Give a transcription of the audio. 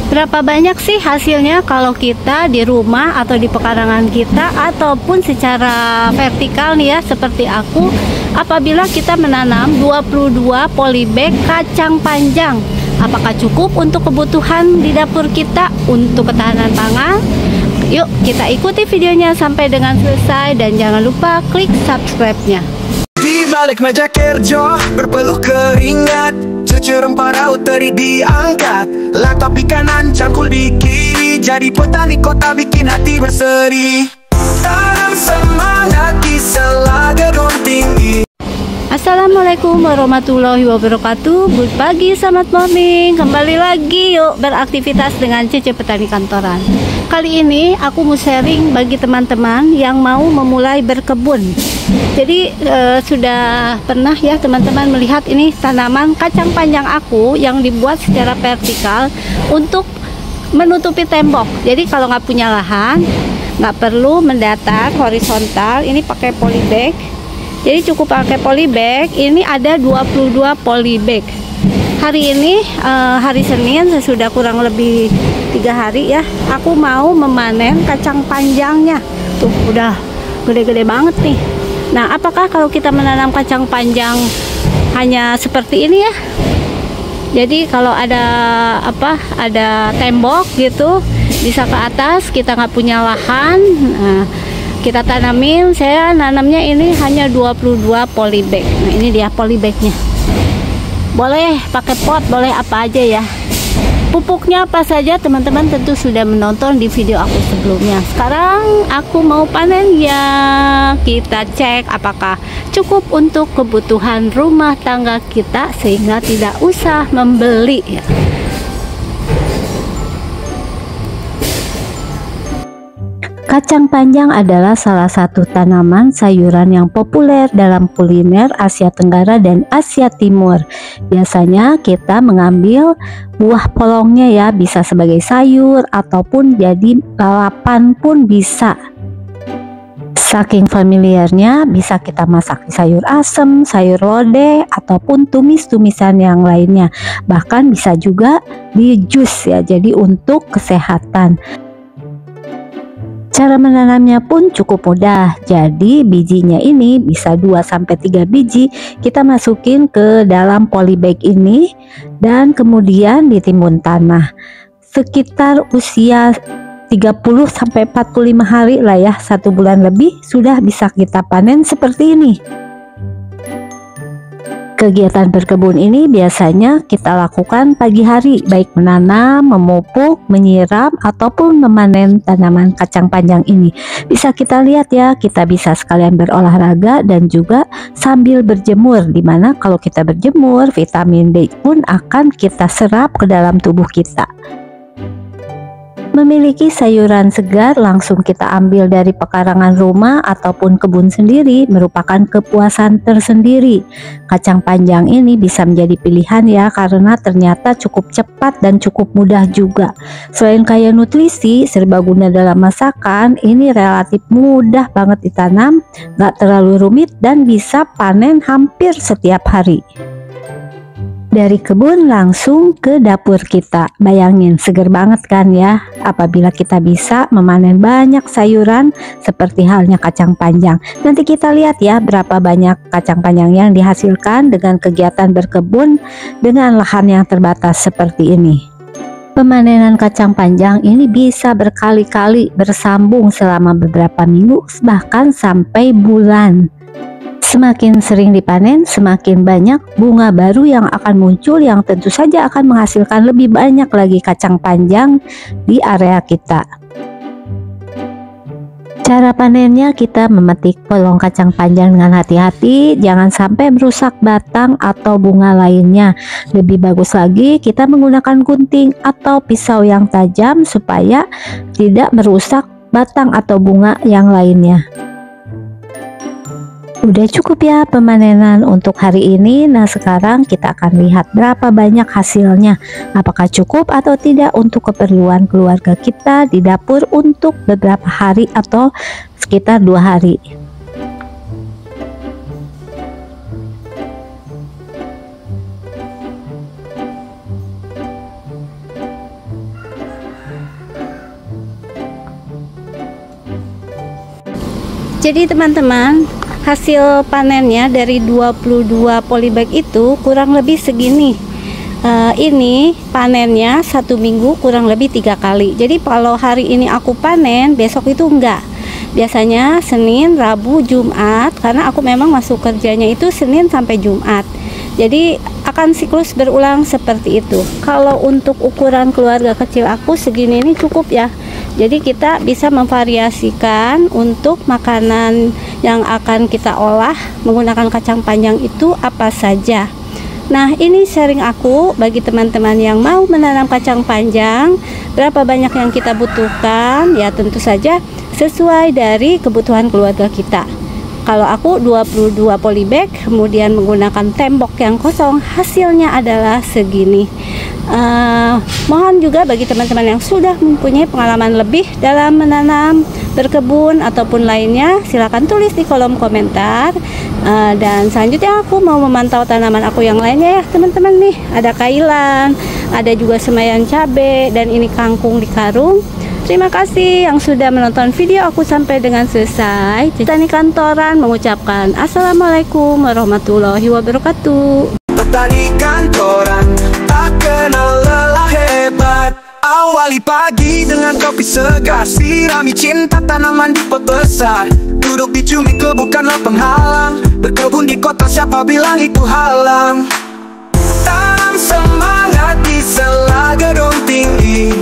Berapa banyak sih hasilnya kalau kita di rumah atau di pekarangan kita ataupun secara vertikal nih ya, seperti aku, apabila kita menanam 22 polybag kacang panjang, apakah cukup untuk kebutuhan di dapur kita untuk ketahanan pangan? Yuk kita ikuti videonya sampai dengan selesai dan jangan lupa klik subscribe-nya. Di balik meja kerja berpeluh keringat, cucu rempah raut teri diangkat, laptop di kanan, cangkul di kiri, jadi petani kota bikin hati berseri. Tanam semangat di Selaga tinggi. Assalamualaikum warahmatullahi wabarakatuh. Good pagi, selamat morning. Kembali lagi yuk beraktivitas dengan Cece Petani Kantoran. Kali ini aku mau sharing bagi teman-teman yang mau memulai berkebun. Jadi sudah pernah ya teman-teman melihat ini tanaman kacang panjang aku yang dibuat secara vertikal untuk menutupi tembok. Jadi kalau nggak punya lahan, nggak perlu mendatar horizontal, ini pakai polybag. Jadi cukup pakai polybag. Ini ada 22 polybag. Hari ini hari Senin, sudah kurang lebih 3 hari ya, aku mau memanen kacang panjangnya. Tuh udah gede-gede banget nih. Nah, apakah kalau kita menanam kacang panjang hanya seperti ini ya? Jadi kalau ada ada tembok gitu, bisa ke atas, kita nggak punya lahan, nah, kita tanamin. Saya nanamnya ini hanya 22 polybag. Nah, ini dia polybagnya. Boleh pakai pot, boleh apa aja ya. Pupuknya apa saja teman-teman tentu sudah menonton di video aku sebelumnya. Sekarang aku mau panen ya. Kita cek apakah cukup untuk kebutuhan rumah tangga kita sehingga tidak usah membeli ya. Kacang panjang adalah salah satu tanaman sayuran yang populer dalam kuliner Asia Tenggara dan Asia Timur. Biasanya kita mengambil buah polongnya ya, bisa sebagai sayur ataupun jadi lalapan pun bisa. Saking familiarnya, bisa kita masak sayur asem, sayur lodeh, ataupun tumis-tumisan yang lainnya. Bahkan bisa juga di jus ya, jadi untuk kesehatan. Cara menanamnya pun cukup mudah. Jadi bijinya ini bisa 2-3 biji kita masukin ke dalam polybag ini dan kemudian ditimbun tanah. Sekitar usia 30-45 hari lah ya, 1 bulan lebih sudah bisa kita panen seperti ini. Kegiatan berkebun ini biasanya kita lakukan pagi hari, baik menanam, memupuk, menyiram, ataupun memanen tanaman kacang panjang ini. Bisa kita lihat ya, kita bisa sekalian berolahraga dan juga sambil berjemur, dimana kalau kita berjemur, vitamin D pun akan kita serap ke dalam tubuh kita. Memiliki sayuran segar langsung kita ambil dari pekarangan rumah ataupun kebun sendiri merupakan kepuasan tersendiri. Kacang panjang ini bisa menjadi pilihan ya, karena ternyata cukup cepat dan cukup mudah juga. Selain kaya nutrisi, serbaguna dalam masakan, ini relatif mudah banget ditanam, gak terlalu rumit dan bisa panen hampir setiap hari. Dari kebun langsung ke dapur kita. Bayangin, seger banget kan ya apabila kita bisa memanen banyak sayuran seperti halnya kacang panjang. Nanti kita lihat ya berapa banyak kacang panjang yang dihasilkan dengan kegiatan berkebun dengan lahan yang terbatas seperti ini. Pemanenan kacang panjang ini bisa berkali-kali bersambung selama beberapa minggu, bahkan sampai bulan. Semakin sering dipanen, semakin banyak bunga baru yang akan muncul yang tentu saja akan menghasilkan lebih banyak lagi kacang panjang di area kita. Cara panennya, kita memetik polong kacang panjang dengan hati-hati, jangan sampai merusak batang atau bunga lainnya. Lebih bagus lagi kita menggunakan gunting atau pisau yang tajam supaya tidak merusak batang atau bunga yang lainnya. Udah cukup ya pemanenan untuk hari ini. Nah, sekarang kita akan lihat berapa banyak hasilnya, apakah cukup atau tidak untuk keperluan keluarga kita di dapur untuk beberapa hari atau sekitar 2 hari. Jadi teman-teman, hasil panennya dari 22 polybag itu kurang lebih segini. Ini panennya 1 minggu kurang lebih 3 kali. Jadi kalau hari ini aku panen, besok itu enggak. Biasanya Senin, Rabu, Jumat, karena aku memang masuk kerjanya itu Senin sampai Jumat. Jadi akan siklus berulang seperti itu. Kalau untuk ukuran keluarga kecil aku segini ini cukup ya. Jadi kita bisa memvariasikan untuk makanan yang akan kita olah menggunakan kacang panjang itu apa saja. Nah, ini sharing aku bagi teman-teman yang mau menanam kacang panjang. Berapa banyak yang kita butuhkan? Ya tentu saja sesuai dari kebutuhan keluarga kita. Kalau aku 22 polybag, kemudian menggunakan tembok yang kosong, hasilnya adalah segini. Mohon juga bagi teman-teman yang sudah mempunyai pengalaman lebih dalam menanam, berkebun ataupun lainnya, silakan tulis di kolom komentar. Dan selanjutnya aku mau memantau tanaman aku yang lainnya ya teman-teman nih. Ada kailan, ada juga semayan cabai, dan ini kangkung di karung. Terima kasih yang sudah menonton video aku sampai dengan selesai. Petani Kantoran mengucapkan Assalamualaikum warahmatullahi wabarakatuh. Petani Kantoran tak kenal lelah hebat. Awali pagi dengan kopi segar, sirami cinta tanaman di pot besar. Duduk di cumi bukanlah penghalang, berkebun di kota siapa bilang itu halang. Tanam semangat di sela gedung tinggi.